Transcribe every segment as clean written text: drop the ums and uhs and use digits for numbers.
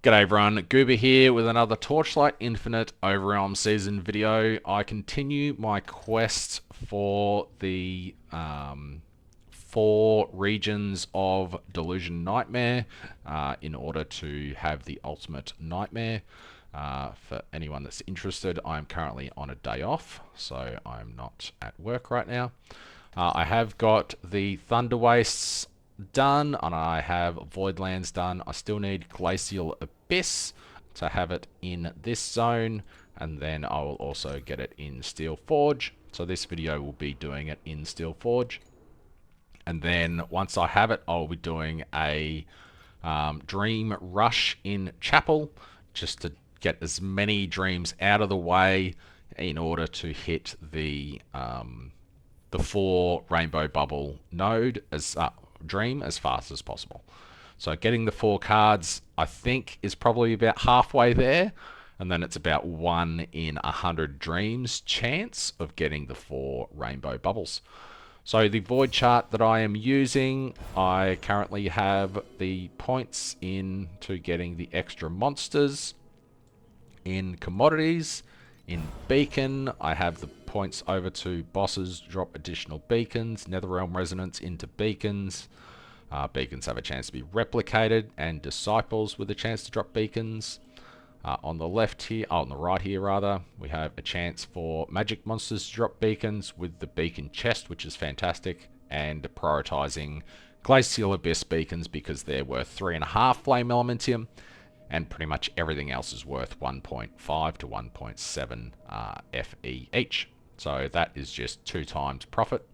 G'day everyone, Gooba here with another Torchlight Infinite Overrealm Season video. I continue my quest for the 4 regions of Delusion Nightmare in order to have the ultimate nightmare. For anyone that's interested, I'm currently on a day off, so I'm not at work right now. I have got the Thunder Wastes done, and I have Voidlands done. I still need Glacial Abyss to have it in this zone, and then I will also get it in Steel Forge. So this video will be doing it in Steel Forge. And then once I have it, I'll be doing a Dream Rush in Chapel, just to get as many dreams out of the way in order to hit the 4 Rainbow Bubble node as dream as fast as possible. So getting the 4 cards, I think, is probably about halfway there, and then it's about 1 in 100 dreams chance of getting the 4 Rainbow Bubbles. So the void chart that I am using, I currently have the points into getting the extra monsters in commodities. In Beacon, I have the points over to bosses, drop additional beacons, Netherrealm Resonance into beacons. Beacons have a chance to be replicated, and disciples with a chance to drop beacons. On the left here, on the right here rather, we have a chance for magic monsters to drop beacons with the beacon chest, which is fantastic, and prioritizing Glacial Abyss beacons because they're worth 3.5 flame elementium, and pretty much everything else is worth 1.5 to 1.7 FE each. So that is just 2 times profit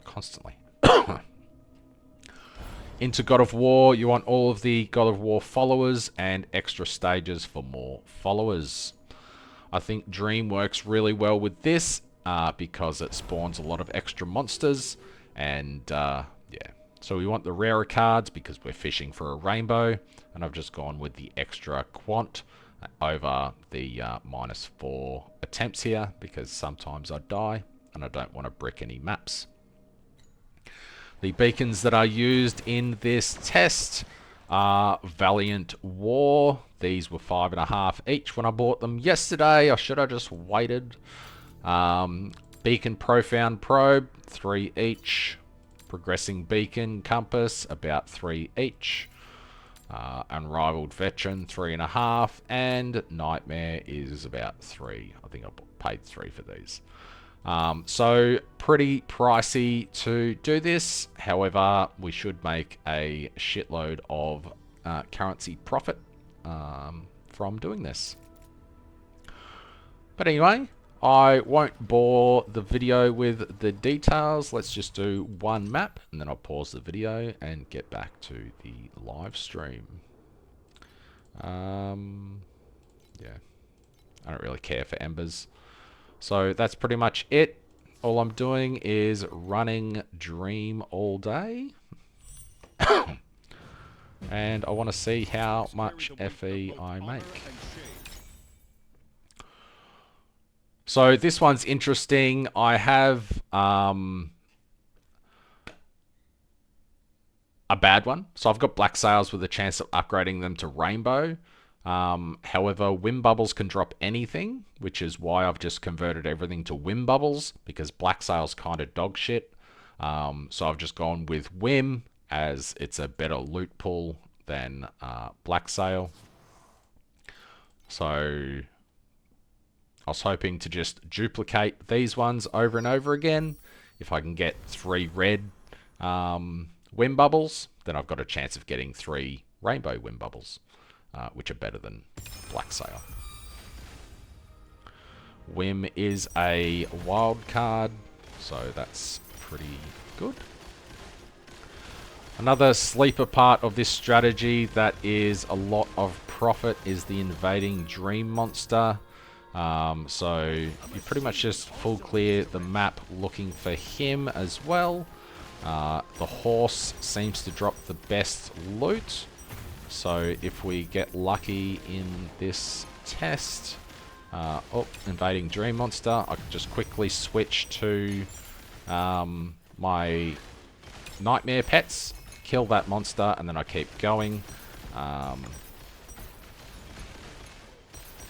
constantly. Into God of War, you want all of the God of War followers and extra stages for more followers. I think Dream works really well with this because it spawns a lot of extra monsters, and yeah. So we want the rarer cards because we're fishing for a rainbow, and I've just gone with the extra quant over the -4 attempts here because sometimes I die and I don't want to brick any maps. The beacons that are used in this test are Valiant War. These were 5.5 each when I bought them yesterday. I should have just waited. Beacon Profound Probe, 3 each. Progressing Beacon Compass, about 3 each. Unrivaled Veteran, 3.5. And Nightmare is about 3. I think I paid 3 for these. So pretty pricey to do this. However, we should make a shitload of currency profit from doing this. But anyway, I won't bore the video with the details. Let's just do one map, and then I'll pause the video and get back to the live stream. Yeah, I don't really care for embers. So that's pretty much it. All I'm doing is running Dream all day. And I want to see how much FE I make. So this one's interesting. I have a bad one. So I've got black sails with a chance of upgrading them to rainbow. However, Whim Bubbles can drop anything, which is why I've just converted everything to Whim Bubbles, because Black Sail's kind of dog shit. So I've just gone with Whim, as it's a better loot pool than Black Sail. So I was hoping to just duplicate these ones over and over again. If I can get 3 red Whim Bubbles, then I've got a chance of getting 3 rainbow Whim Bubbles. Which are better than Black Sail. Whim is a wild card, so that's pretty good. Another sleeper part of this strategy that is a lot of profit is the Invading Dream Monster. So you pretty much just full clear the map looking for him as well. The horse seems to drop the best loot. So if we get lucky in this test, Invading Dream Monster, I can just quickly switch to my Nightmare pets, kill that monster, and then I keep going.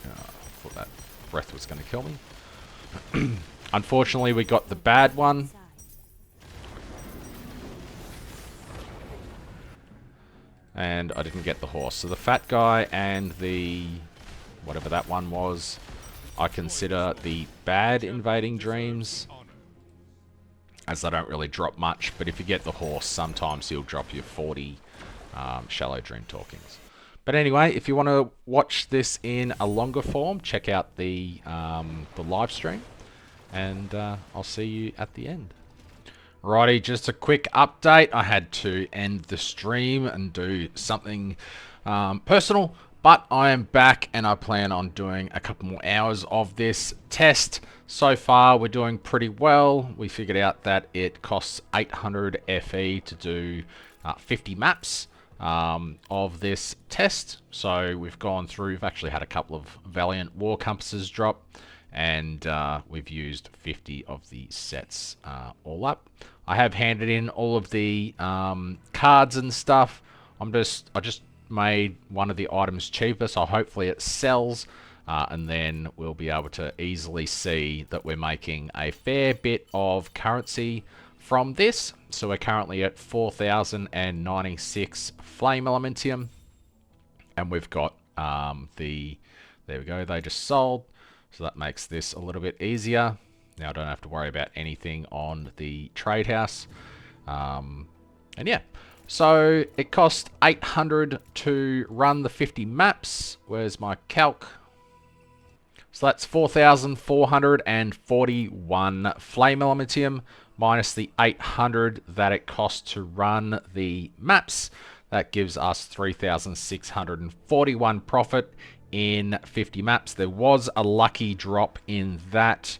Thought that breath was going to kill me. Unfortunately, we got the bad one. And I didn't get the horse. So the fat guy and the... whatever that one was, I consider the bad invading dreams, as they don't really drop much. But if you get the horse, sometimes he'll drop you 40 shallow dream talkings. But anyway, if you want to watch this in a longer form, check out the live stream. And I'll see you at the end. Righty, just a quick update. I had to end the stream and do something personal, but I am back and I plan on doing a couple more hours of this test. So far, we're doing pretty well. We figured out that it costs 800 FE to do 50 maps of this test. So we've gone through, we've actually had a couple of Valiant War Compasses drop. And we've used 50 of the sets all up. I have handed in all of the cards and stuff. I just made one of the items cheaper, so hopefully it sells, and then we'll be able to easily see that we're making a fair bit of currency from this. So we're currently at 4,096 flame elementium, and we've got there we go, they just sold. So that makes this a little bit easier. Now I don't have to worry about anything on the trade house. And yeah, so it cost 800 to run the 50 maps. Where's my calc? So that's 4,441 flame elementium minus the 800 that it costs to run the maps. That gives us 3,641 profit in 50 maps. There was a lucky drop in that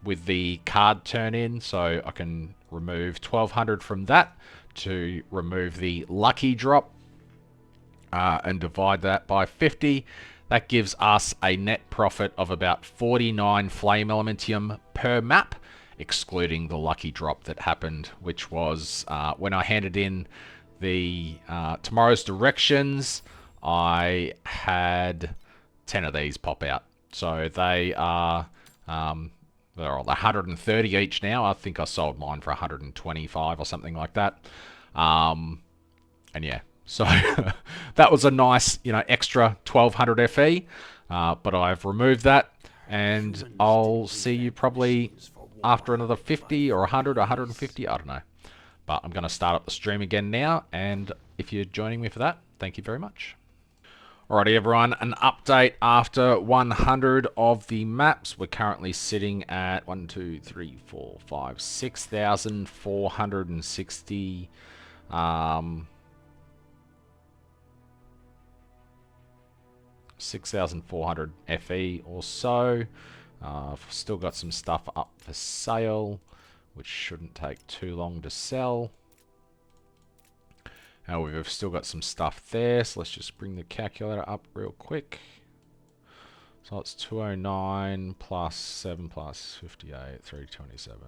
with the card turn in, so I can remove 1,200 from that to remove the lucky drop and divide that by 50. That gives us a net profit of about 49 flame elementium per map, excluding the lucky drop that happened, which was when I handed in the tomorrow's directions. I had 10 of these pop out. So they are they're 130 each now. I think I sold mine for 125 or something like that. And yeah, so that was a nice, extra 1,200 FE. But I've removed that, and I'll see you probably after another 50 or 100 or 150. I don't know. But I'm going to start up the stream again now, and if you're joining me for that, thank you very much. Alrighty everyone, an update after 100 of the maps. We're currently sitting at 6,460 6,400 FE or so. I've still got some stuff up for sale, which shouldn't take too long to sell. And we've still got some stuff there, so let's just bring the calculator up real quick. So it's 209 plus 7 plus 58, 327,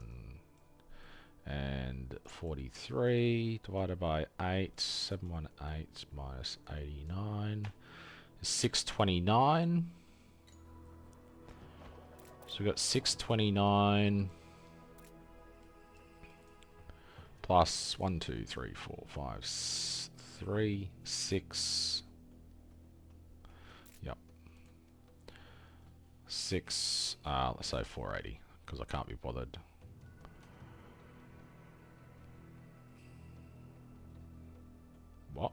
and 43 divided by 8, 718 minus 89 is 629. So we've got 629 plus 1, 2, 3, 4, 5, 3, 6. Yep. 6, let's say 480, because I can't be bothered. What?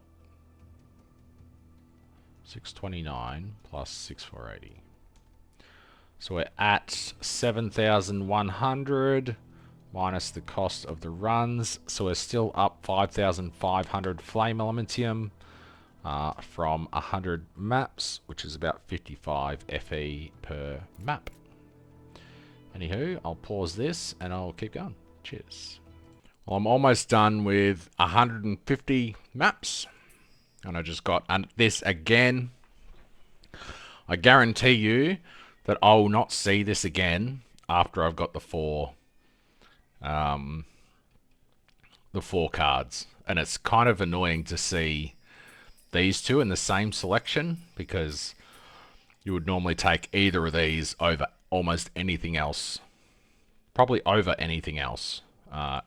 629 plus 6480. So we're at 7,100 minus the cost of the runs. So we're still up 5,500 flame elementium from 100 maps, which is about 55 FE per map. Anywho, I'll pause this and I'll keep going. Cheers. Well, I'm almost done with 150 maps, and I just got this again. I guarantee you that I will not see this again after I've got the four cards. And it's kind of annoying to see these two in the same selection, because You would normally take either of these over almost anything else. Probably over anything else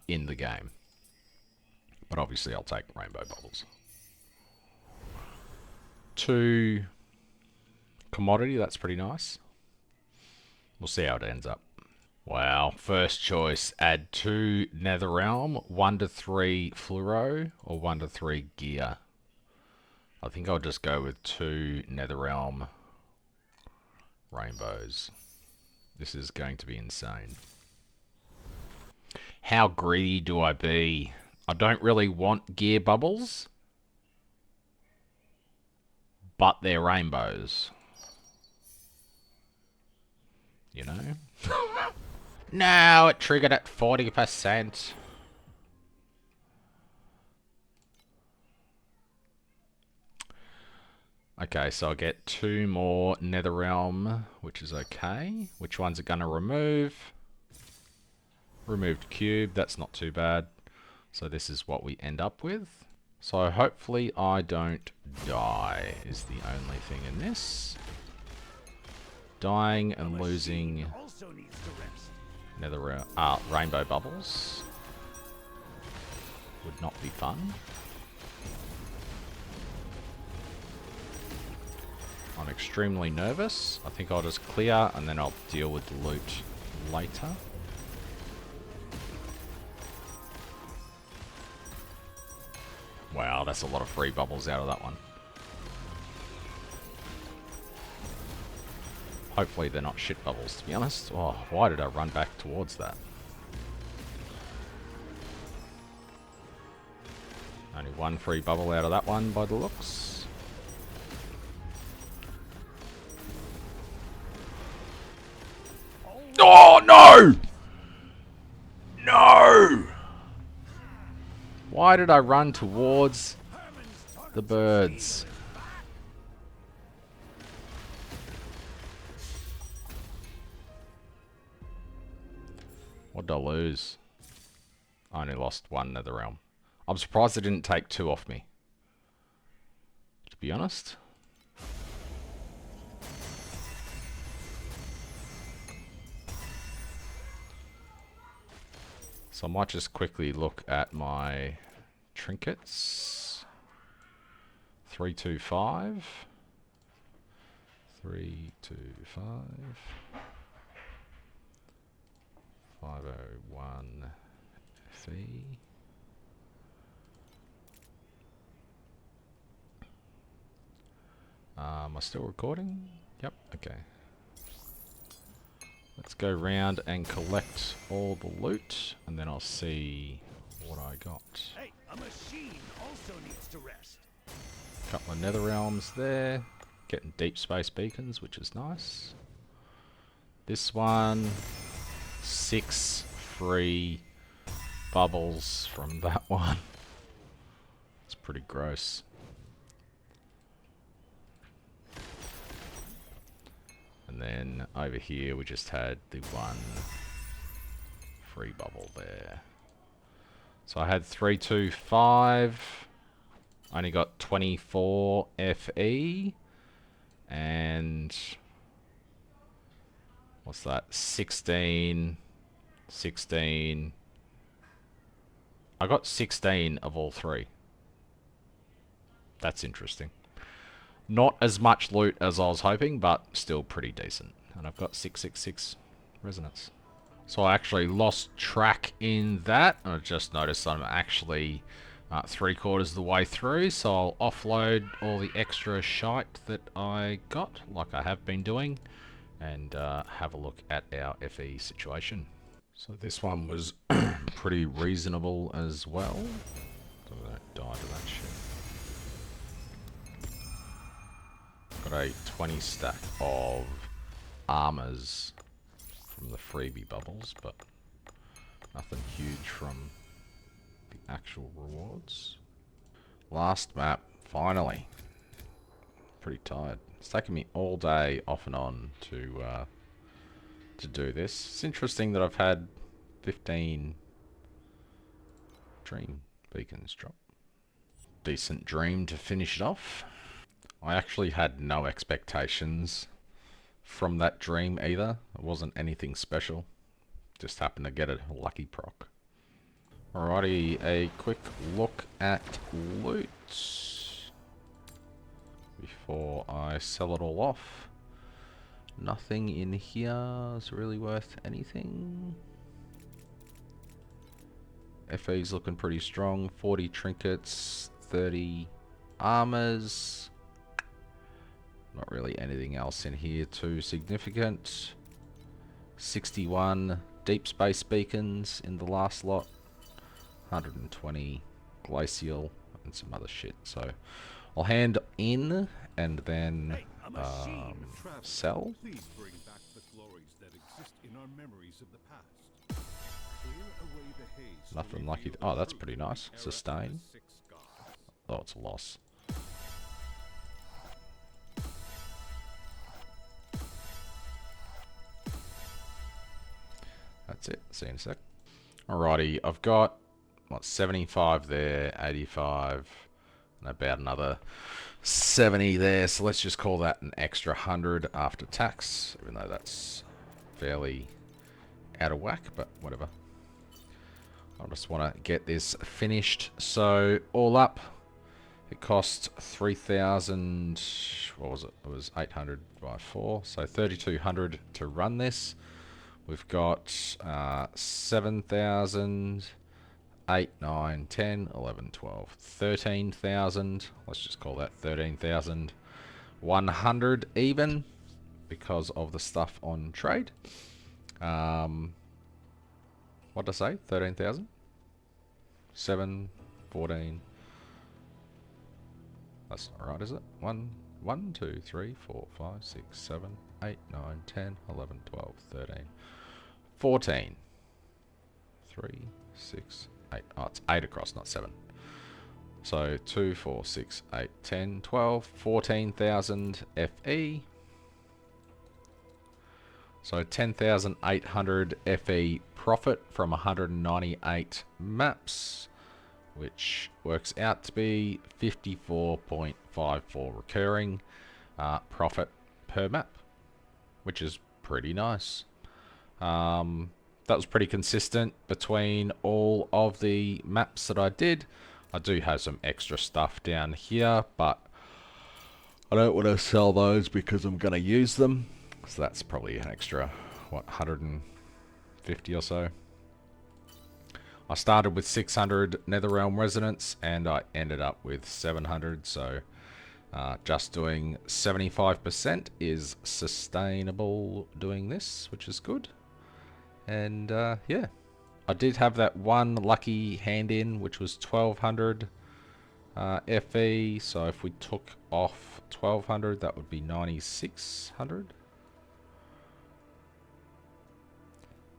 in the game. But obviously I'll take rainbow bubbles. 2 commodity, that's pretty nice. We'll see how it ends up. Wow, first choice, add 2 Netherrealm, 1 to 3 fluoro, or 1 to 3 gear. I think I'll just go with 2 Netherrealm rainbows. This is going to be insane. How greedy do I be? I don't really want gear bubbles, but they're rainbows. You know? No, it triggered at 40%. Okay, so I'll get 2 more Netherrealm, which is okay. Which one's it going to remove? Removed cube, that's not too bad. So this is what we end up with. So hopefully I don't die is the only thing in this. Dying and losing rainbow bubbles would not be fun. I'm extremely nervous. I think I'll just clear and then I'll deal with the loot later. Wow, that's a lot of free bubbles out of that one. Hopefully they're not shit bubbles, to be honest. Oh, why did I run back towards that? Only 1 free bubble out of that one by the looks. Oh, no! No! Why did I run towards the birds? What did I lose? I only lost 1 Netherrealm. I'm surprised it didn't take 2 off me, to be honest. So I might just quickly look at my trinkets. 325. 325. 501 FE. Am I still recording? Yep, okay. Let's go round and collect all the loot, and then I'll see what I got. Hey, a machine also needs to rest. Couple of Netherrealms there. Getting deep space beacons, which is nice. This one, 6 free bubbles from that one. It's pretty gross. And then over here we just had the 1 free bubble there. So I had 325. Only got 24 FE. And what's that? 16. 16. I got 16 of all 3. That's interesting. Not as much loot as I was hoping, but still pretty decent. And I've got 666 resonance. So I actually lost track in that. I just noticed I'm actually 3/4 of the way through. So I'll offload all the extra shite that I got, like I have been doing, and have a look at our FE situation. So this one was pretty reasonable as well. So I don't die to that shit. Got a 20 stack of armors from the freebie bubbles, but nothing huge from the actual rewards. Last map, finally. Pretty tired. It's taken me all day off and on to do this. It's interesting that I've had 15 dream beacons drop. Decent dream to finish it off. I actually had no expectations from that dream either. It wasn't anything special. Just happened to get a lucky proc. Alrighty, a quick look at loot before I sell it all off. Nothing in here is really worth anything. FE's looking pretty strong. 40 trinkets, 30 armors. Not really anything else in here too significant. 61 deep space beacons in the last lot. 120 glacial and some other shit. So I'll hand in and then sell. Please bring back the glories that exist in our memories of the past. Clear away the haze. Nothing lucky. Oh, that's pretty nice. Sustain. Oh, it's a loss. That's it. See you in a sec. Alrighty, I've got, what, 75 there, 85, and about another 70 there. So let's just call that an extra 100 after tax, even though that's fairly out of whack, but whatever. I just want to get this finished. So all up, it cost 3,000, what was it? It was 800 by 4, so 3,200 to run this. We've got 7,000, 8, 9, 10, 11, 12, 13,000. Let's just call that 13,100 even because of the stuff on trade. What did I say? 13,000? 7, 14. That's not right, is it? 1, 2, 3, 4, 5, 6, 7, 8, 9, 10, 11, 12, 13, 14. 3, 6, 8. Oh, it's 8 across, not 7. So 2, 4, 6, 8, 10, 12, 14,000 FE. So 10,800 FE profit from 198 maps, which works out to be 54.54 recurring profit per map, which is pretty nice. That was pretty consistent between all of the maps that I did. I do have some extra stuff down here, but I don't want to sell those because I'm going to use them. So that's probably an extra, what, 150 or so. I started with 600 Netherrealm Resonance and I ended up with 700. So just doing 75% is sustainable doing this, which is good. And yeah, I did have that one lucky hand in, which was 1200 FE. So if we took off 1200, that would be 9600.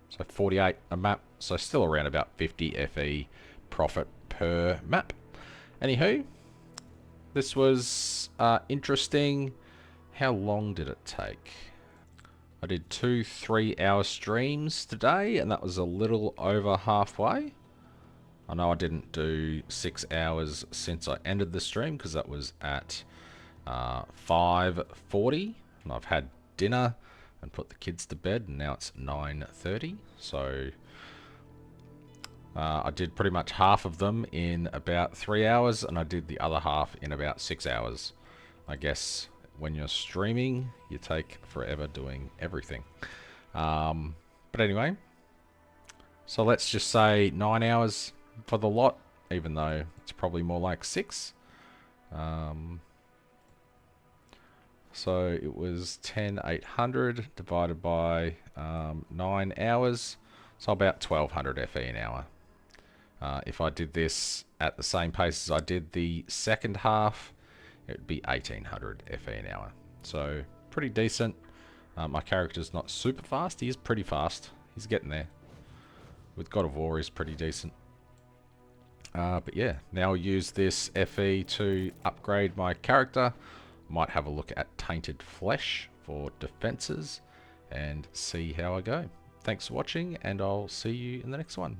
So 48 a map. So still around about 50 FE profit per map. Anywho, this was interesting. How long did it take? I did 2 3-hour streams today, and that was a little over halfway. I know I didn't do 6 hours since I ended the stream because that was at 5:40, and I've had dinner and put the kids to bed, and now it's 9:30. So I did pretty much half of them in about 3 hours, and I did the other half in about 6 hours. I guess when you're streaming, you take forever doing everything. But anyway, so let's just say 9 hours for the lot, even though it's probably more like 6. So it was 10,800 divided by 9 hours, so about 1,200 FE an hour. If I did this at the same pace as I did the second half, it would be 1,800 FE an hour. So pretty decent. My character's not super fast. He is pretty fast. He's getting there. With God of War, he's pretty decent. But yeah, now I'll use this FE to upgrade my character. Might have a look at Tainted Flesh for defenses and see how I go. Thanks for watching, and I'll see you in the next one.